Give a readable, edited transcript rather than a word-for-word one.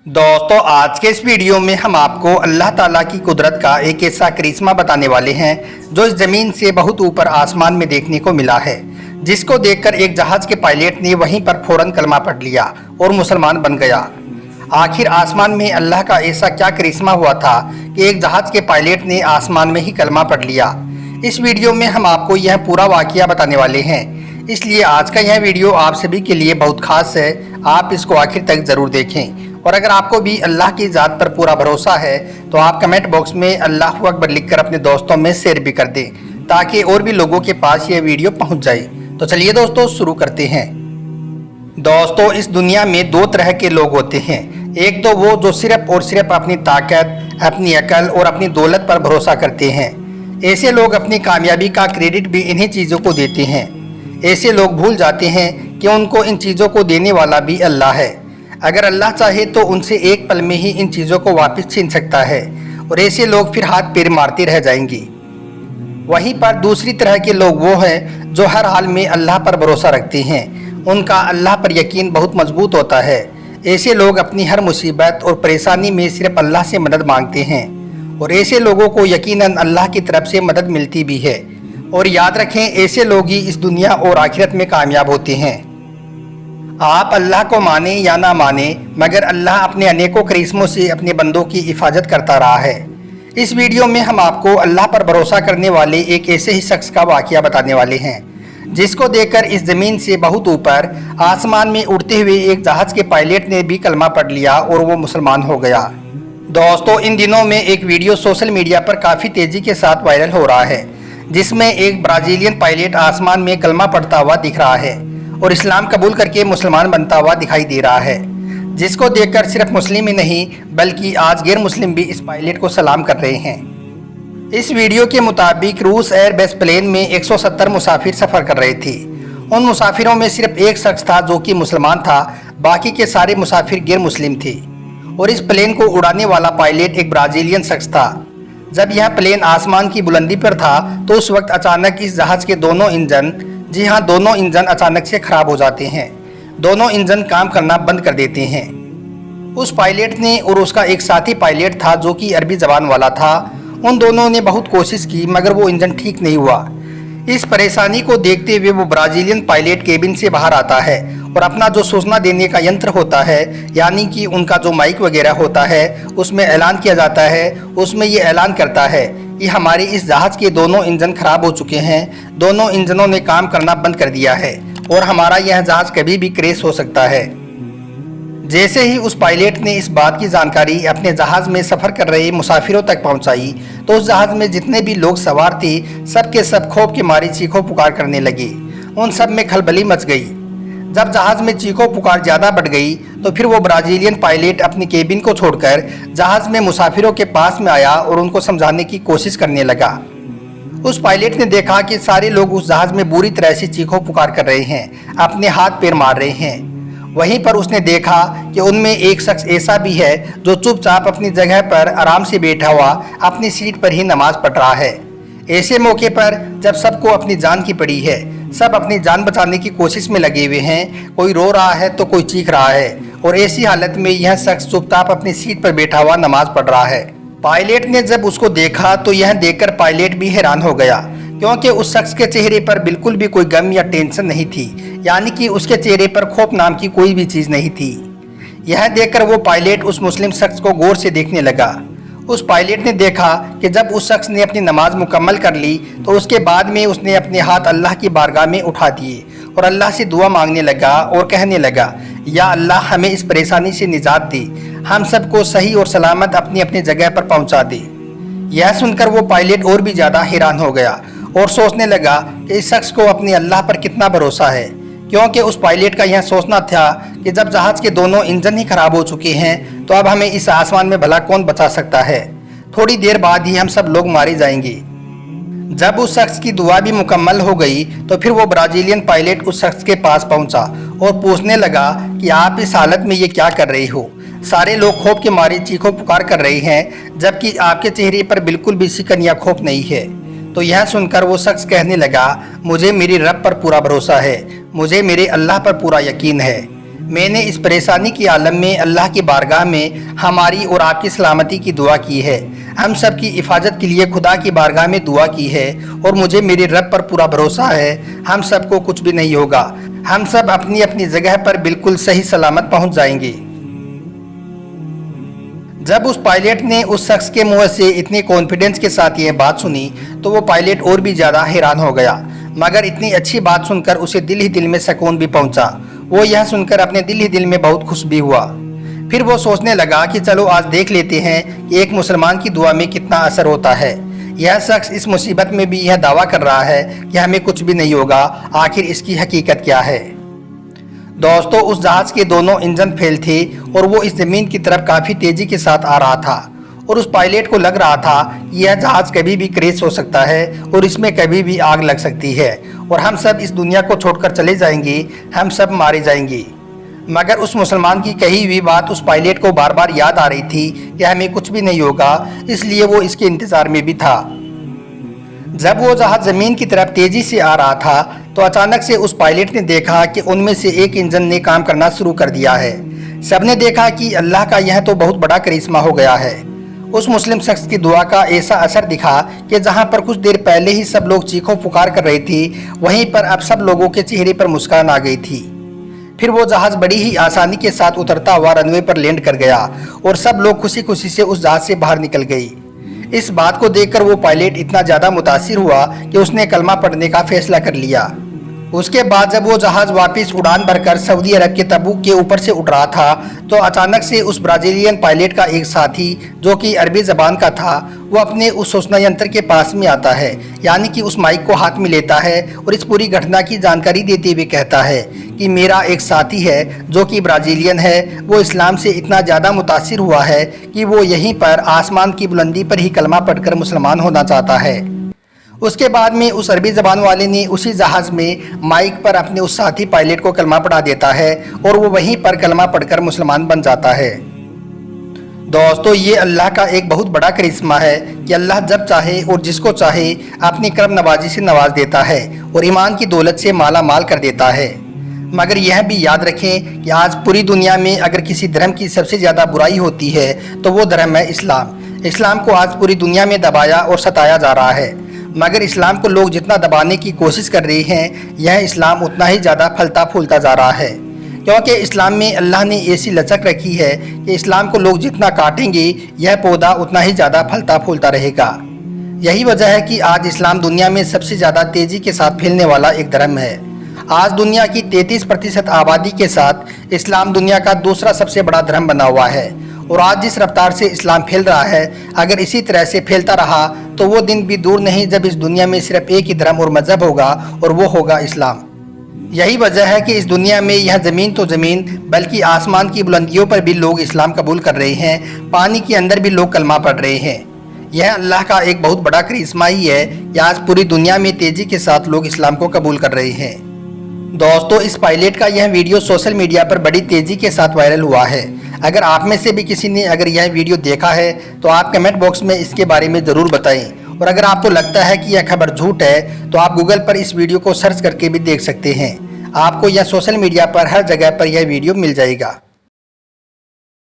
दोस्तों आज के इस वीडियो में हम आपको अल्लाह ताला की कुदरत का एक ऐसा करिश्मा बताने वाले हैं जो इस ज़मीन से बहुत ऊपर आसमान में देखने को मिला है, जिसको देखकर एक जहाज़ के पायलट ने वहीं पर फौरन कलमा पढ़ लिया और मुसलमान बन गया। आखिर आसमान में अल्लाह का ऐसा क्या करिश्मा हुआ था कि एक जहाज़ के पायलट ने आसमान में ही कलमा पढ़ लिया। इस वीडियो में हम आपको यह पूरा वाक़या बताने वाले हैं, इसलिए आज का यह वीडियो आप सभी के लिए बहुत ख़ास है। आप इसको आखिर तक ज़रूर देखें और अगर आपको भी अल्लाह की ज़ात पर पूरा भरोसा है तो आप कमेंट बॉक्स में अल्लाहु अकबर लिखकर अपने दोस्तों में शेयर भी कर दें ताकि और भी लोगों के पास ये वीडियो पहुंच जाए। तो चलिए दोस्तों शुरू करते हैं। दोस्तों इस दुनिया में दो तरह के लोग होते हैं। एक तो वो जो सिर्फ और सिर्फ अपनी ताकत, अपनी अकल और अपनी दौलत पर भरोसा करते हैं। ऐसे लोग अपनी कामयाबी का क्रेडिट भी इन्हीं चीज़ों को देते हैं। ऐसे लोग भूल जाते हैं कि उनको इन चीज़ों को देने वाला भी अल्लाह है। अगर अल्लाह चाहे तो उनसे एक पल में ही इन चीज़ों को वापस छीन सकता है और ऐसे लोग फिर हाथ पैर मारते रह जाएंगे। वहीं पर दूसरी तरह के लोग वो हैं जो हर हाल में अल्लाह पर भरोसा रखते हैं। उनका अल्लाह पर यकीन बहुत मजबूत होता है। ऐसे लोग अपनी हर मुसीबत और परेशानी में सिर्फ अल्लाह से मदद मांगते हैं और ऐसे लोगों को यकीनन अल्लाह की तरफ से मदद मिलती भी है। और याद रखें, ऐसे लोग ही इस दुनिया और आखिरत में कामयाब होते हैं। आप अल्लाह को माने या ना माने, मगर अल्लाह अपने अनेकों करिश्मों से अपने बंदों की हिफाजत करता रहा है। इस वीडियो में हम आपको अल्लाह पर भरोसा करने वाले एक ऐसे ही शख्स का वाक़या बताने वाले हैं जिसको देखकर इस ज़मीन से बहुत ऊपर आसमान में उड़ते हुए एक जहाज़ के पायलट ने भी कलमा पढ़ लिया और वो मुसलमान हो गया। दोस्तों इन दिनों में एक वीडियो सोशल मीडिया पर काफ़ी तेज़ी के साथ वायरल हो रहा है, जिसमें एक ब्राज़ीलियन पायलट आसमान में कलमा पढ़ता हुआ दिख रहा है और इस्लाम कबूल करके मुसलमान बनता हुआ दिखाई दे रहा है, जिसको देखकर सिर्फ मुस्लिम ही नहीं बल्कि आज गैर मुस्लिम भी इस पायलट को सलाम कर रहे हैं। इस वीडियो के मुताबिक रूस एयरबेस प्लेन में 170 मुसाफिर सफ़र कर रहे थे। उन मुसाफिरों में सिर्फ एक शख्स था जो कि मुसलमान था, बाकी के सारे मुसाफिर गैर मुस्लिम थे और इस प्लेन को उड़ाने वाला पायलट एक ब्राज़ीलियन शख्स था। जब यह प्लेन आसमान की बुलंदी पर था तो उस वक्त अचानक इस जहाज़ के दोनों इंजन, जी हाँ दोनों इंजन अचानक से ख़राब हो जाते हैं। दोनों इंजन काम करना बंद कर देते हैं। उस पायलट ने और उसका एक साथी पायलट था जो कि अरबी ज़बान वाला था, उन दोनों ने बहुत कोशिश की मगर वो इंजन ठीक नहीं हुआ। इस परेशानी को देखते हुए वो ब्राज़ीलियन पायलट केबिन से बाहर आता है और अपना जो सूचना देने का यंत्र होता है, यानी कि उनका जो माइक वगैरह होता है, उसमें ऐलान किया जाता है। उसमें ये ऐलान करता है कि हमारे इस जहाज़ के दोनों इंजन खराब हो चुके हैं, दोनों इंजनों ने काम करना बंद कर दिया है और हमारा यह जहाज़ कभी भी क्रैश हो सकता है। जैसे ही उस पायलट ने इस बात की जानकारी अपने जहाज़ में सफ़र कर रहे मुसाफिरों तक पहुंचाई तो उस जहाज़ में जितने भी लोग सवार थे सब के सब खौफ के मारे चीखों पुकार करने लगे। उन सब में खलबली मच गई। जब जहाज़ में चीखों पुकार ज़्यादा बढ़ गई तो फिर वो ब्राज़ीलियन पायलट अपनी केबिन को छोड़कर जहाज़ में मुसाफिरों के पास में आया और उनको समझाने की कोशिश करने लगा। उस पायलट ने देखा कि सारे लोग उस जहाज़ में बुरी तरह से चीखों पुकार कर रहे हैं, अपने हाथ पैर मार रहे हैं। वहीं पर उसने देखा कि उनमें एक शख्स ऐसा भी है जो चुपचाप अपनी जगह पर आराम से बैठा हुआ अपनी सीट पर ही नमाज पढ़ रहा है। ऐसे मौके पर जब सबको अपनी जान की पड़ी है, सब अपनी जान बचाने की कोशिश में लगे हुए हैं, कोई रो रहा है तो कोई चीख रहा है और ऐसी हालत में यह शख्स चुपचाप अपनी सीट पर बैठा हुआ नमाज पढ़ रहा है। पायलट ने जब उसको देखा तो यह देखकर पायलट भी हैरान हो गया, क्योंकि उस शख्स के चेहरे पर बिल्कुल भी कोई गम या टेंशन नहीं थी, यानी कि उसके चेहरे पर खौफ नाम की कोई भी चीज़ नहीं थी। यह देखकर वो पायलट उस मुस्लिम शख्स को गौर से देखने लगा। उस पायलट ने देखा कि जब उस शख्स ने अपनी नमाज मुकम्मल कर ली तो उसके बाद में उसने अपने हाथ अल्लाह की बारगाह में उठा दिए और अल्लाह से दुआ मांगने लगा और कहने लगा, या अल्लाह हमें इस परेशानी से निजात दे, हम सबको सही और सलामत अपनी अपनी जगह पर पहुंचा दे। यह सुनकर वो पायलट और भी ज़्यादा हैरान हो गया और सोचने लगा कि इस शख्स को अपने अल्लाह पर कितना भरोसा है, क्योंकि उस पायलट का यह सोचना था कि जब जहाज़ के दोनों इंजन ही खराब हो चुके हैं तो अब हमें इस आसमान में भला कौन बचा सकता है, थोड़ी देर बाद ही हम सब लोग मारे जाएंगे। जब उस शख्स की दुआ भी मुकम्मल हो गई तो फिर वो ब्राज़ीलियन पायलट उस शख्स के पास पहुंचा और पूछने लगा कि आप इस हालत में ये क्या कर रहे हो। सारे लोग खौफ के मारे चीखों पुकार कर रहे हैं जबकि आपके चेहरे पर बिल्कुल भी सिकन या खौफ नहीं है। तो यह सुनकर वो शख्स कहने लगा, मुझे मेरे रब पर पूरा भरोसा है, मुझे मेरे अल्लाह पर पूरा यकीन है। मैंने इस परेशानी की आलम में अल्लाह की बारगाह में हमारी और आपकी सलामती की दुआ की है। हम सब की हिफाजत के लिए खुदा की बारगाह में दुआ की है और मुझे मेरे रब पर पूरा भरोसा है हम सबको कुछ भी नहीं होगा। हम सब अपनी अपनी जगह पर बिल्कुल सही सलामत पहुंच जाएंगे। जब उस पायलट ने उस शख्स के मुंह से इतनी कॉन्फिडेंस के साथ ये बात सुनी तो वो पायलट और भी ज़्यादा हैरान हो गया, मगर इतनी अच्छी बात सुनकर उसे दिल ही दिल में सुकून भी पहुंचा। वो यह सुनकर अपने दिल ही दिल में बहुत खुश भी हुआ। फिर वो सोचने लगा कि चलो आज देख लेते हैं कि एक मुसलमान की दुआ में कितना असर होता है। यह शख्स इस मुसीबत में भी यह दावा कर रहा है कि हमें कुछ भी नहीं होगा, आखिर इसकी हकीकत क्या है। दोस्तों, उस जहाज के दोनों इंजन फेल थे और वो इस ज़मीन की तरफ काफ़ी तेज़ी के साथ आ रहा था और उस पायलट को लग रहा था कि यह जहाज़ कभी भी क्रैश हो सकता है और इसमें कभी भी आग लग सकती है और हम सब इस दुनिया को छोड़कर चले जाएंगे, हम सब मारे जाएंगे। मगर उस मुसलमान की कही हुई बात उस पायलट को बार बार याद आ रही थी कि हमें कुछ भी नहीं होगा, इसलिए वो इसके इंतज़ार में भी था। जब वो जहाज ज़मीन की तरफ तेज़ी से आ रहा था तो अचानक से उस पायलट ने देखा कि उनमें से एक इंजन ने काम करना शुरू कर दिया है। सबने देखा कि अल्लाह का यह तो बहुत बड़ा करिश्मा हो गया है। उस मुस्लिम शख्स की दुआ का ऐसा असर दिखा कि जहां पर कुछ देर पहले ही सब लोग चीखों पुकार कर रहे थे, वहीं पर अब सब लोगों के चेहरे पर मुस्कान आ गई थी। फिर वो जहाज़ बड़ी ही आसानी के साथ उतरता हुआ रनवे पर लैंड कर गया और सब लोग खुशी खुशी से उस जहाज़ से बाहर निकल गई। इस बात को देखकर वो पायलट इतना ज़्यादा मुतासिर हुआ कि उसने कलमा पढ़ने का फैसला कर लिया। उसके बाद जब वो जहाज़ वापस उड़ान भरकर सऊदी अरब के तबूक के ऊपर से उड़ रहा था तो अचानक से उस ब्राज़ीलियन पायलट का एक साथी जो कि अरबी ज़बान का था, वो अपने उस सूचना यंत्र के पास में आता है, यानी कि उस माइक को हाथ में लेता है और इस पूरी घटना की जानकारी देते हुए कहता है कि मेरा एक साथी है जो कि ब्राज़ीलियन है, वो इस्लाम से इतना ज़्यादा मुतासिर हुआ है कि वो यहीं पर आसमान की बुलंदी पर ही कलमा पढ़कर मुसलमान होना चाहता है। उसके बाद में उस अरबी ज़बान वाले ने उसी जहाज़ में माइक पर अपने उस साथी पायलट को कलमा पढ़ा देता है और वो वहीं पर कलमा पढ़कर मुसलमान बन जाता है। दोस्तों, ये अल्लाह का एक बहुत बड़ा करिश्मा है कि अल्लाह जब चाहे और जिसको चाहे अपनी करम नवाजी से नवाज देता है और ईमान की दौलत से माला माल कर देता है। मगर यह भी याद रखें कि आज पूरी दुनिया में अगर किसी धर्म की सबसे ज़्यादा बुराई होती है तो वो धर्म है इस्लाम। इस्लाम को आज पूरी दुनिया में दबाया और सताया जा रहा है, मगर इस्लाम को लोग जितना दबाने की कोशिश कर रहे हैं, यह इस्लाम उतना ही ज़्यादा फलता फूलता जा रहा है। क्योंकि इस्लाम में अल्लाह ने ऐसी लचक रखी है कि इस्लाम को लोग जितना काटेंगे, यह पौधा उतना ही ज़्यादा फलता फूलता रहेगा। यही वजह है कि आज इस्लाम दुनिया में सबसे ज़्यादा तेज़ी के साथ फैलने वाला एक धर्म है। आज दुनिया की 33% आबादी के साथ इस्लाम दुनिया का दूसरा सबसे बड़ा धर्म बना हुआ है और आज जिस रफ्तार से इस्लाम फैल रहा है, अगर इसी तरह से फैलता रहा तो वो दिन भी दूर नहीं जब इस दुनिया में सिर्फ एक ही धर्म और मजहब होगा और वो होगा इस्लाम। यही वजह है कि इस दुनिया में यह ज़मीन तो ज़मीन बल्कि आसमान की बुलंदियों पर भी लोग इस्लाम कबूल कर रहे हैं, पानी के अंदर भी लोग कलमा पढ़ रहे हैं। यह अल्लाह का एक बहुत बड़ा करिश्मा ही है कि आज पूरी दुनिया में तेज़ी के साथ लोग इस्लाम को कबूल कर रहे हैं। दोस्तों, इस पायलट का यह वीडियो सोशल मीडिया पर बड़ी तेज़ी के साथ वायरल हुआ है। अगर आप में से भी किसी ने अगर यह वीडियो देखा है तो आप कमेंट बॉक्स में इसके बारे में ज़रूर बताएं और अगर आपको लगता है कि यह खबर झूठ है तो आप गूगल पर इस वीडियो को सर्च करके भी देख सकते हैं। आपको यह सोशल मीडिया पर हर जगह पर यह वीडियो मिल जाएगा।